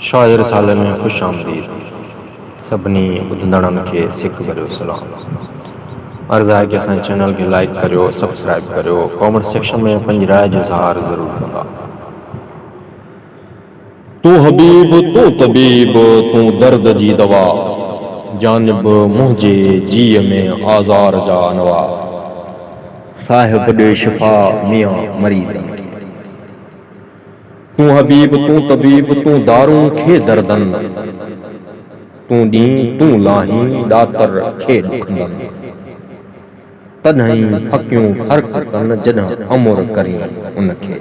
शायर साले में खुश आमदीद सभिनी ॿुधंदड़नि खे सिक भरियो सलाम। अर्ज़ु आहे कि असांजे चैनल खे लाइक करियो, सब्सक्राइब करियो, कमेंट सेक्शन में पंहिंजी राय जो इज़हार ज़रूर कंदा। तू हबीब तू तबीब तू दर्द जी दवा, जानिब मुंहिंजे जीअ में आज़ार जा नवा, साहिब ॾे शिफ़ा मियां मरीज़नि खे। तू हबीब तू तबीब तू दारू खे दर्दन, तू ॾींहुं तू लाहीं ॾातर खे ॾुखंदन, तॾहिं हकियूं फ़र्क़ कनि जॾहिं अमुर करी उनखे।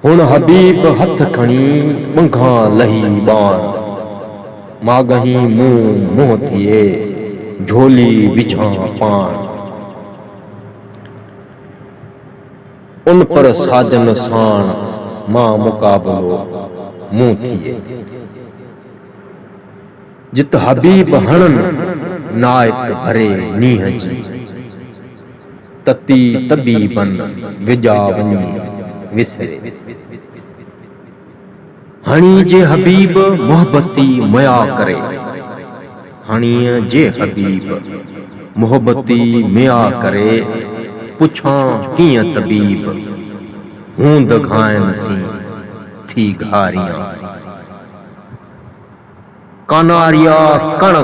हुण हबीब हथ खणी ॿंघां लही ॿाण, मागहीं मुंहुं मुंहुं थिए झोली विझां पाण। उन पर साजन साण मां मुक़ाबलो मुंहुं थिए, जित हबीब हणनि नाइक भरे नीह जी, तती तबीबन विजा वञी विसरे। हणी जे हबीब मोहब्बती मया करे, हणीअ जे हबीब मोहब्बती मया करे, पुछां कीअं तबीब हूंद घायन सी थी घारियां। कानारिया कण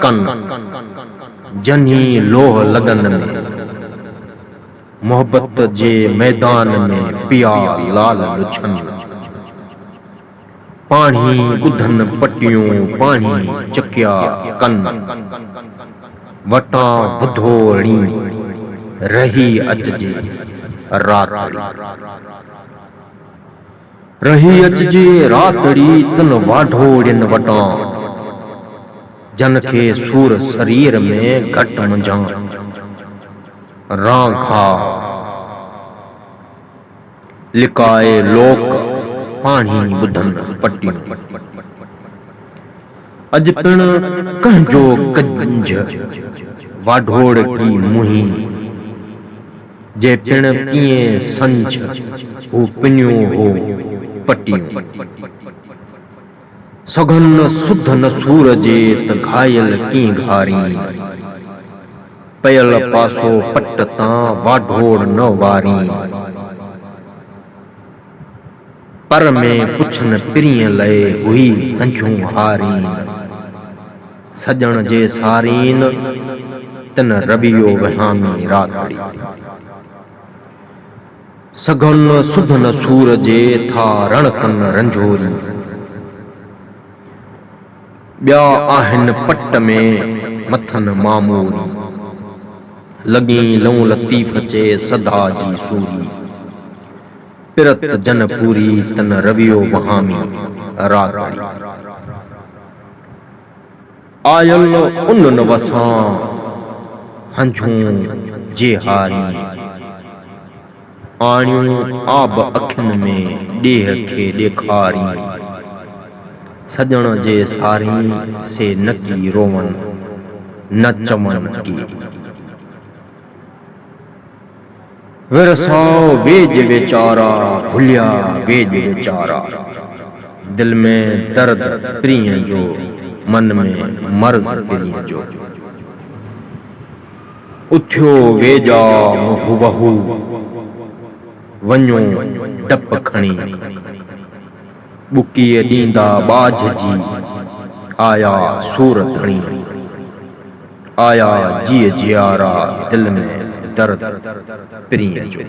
कन जन्ही लोह लगन में, मोहब्बत जे मैदान में पिया लाल लुछन। पाणी ॿुधन पटियूं पाणी चकिया कन, वटां बुधोड़ी रही अचजे रातड़ी। रही अचजे रातड़ी तन वाढोड़िन वटां, जन खे सूर शरीर में घट मंझां। रांखा लिकाए लोक पाणी ॿुधन पटियूं, अज पिण कंहिंजो कंज वाढोड़ की मुही, जे पिण पिए संझ हू पिनियो हो पटियूं। सघन सुध न सूर जे त घायल की घारी, पयल पासो पट तां वाढोड़ न वारी। पर में पुछन पिरीअ लए हुई हंझूं हारी, सजण जे सारीन तिन रबियो वहामी रातड़ी। सघन सुध न सूर जे था रणकन रंझोरी, ॿिया आहिनि पट में मथन मामूरी। लॻी लऊं लतीफ़ चे सदा जी सूरी, पिरत जन पूरी तन रवियो वहामी रातड़ी। आयल उन न वसां हंझूं जे हारी, आणियूं आब अखियुनि में ॾेह खे ॾेखारी। सजण जे सारी से नकी रोवन न चमन की, विरसाओ वेज बेचारा भुलिया वेज बेचारा। दिल में दर्द प्रिय जो मन में मर्ज प्रिय जो, उथियो वेजा मुहबहू वञो डप खणी। बुकीअ ॾींदा बाझ जी आया सूर धणी, आया जीअ जियारा दिल में दर्द प्रिय जो।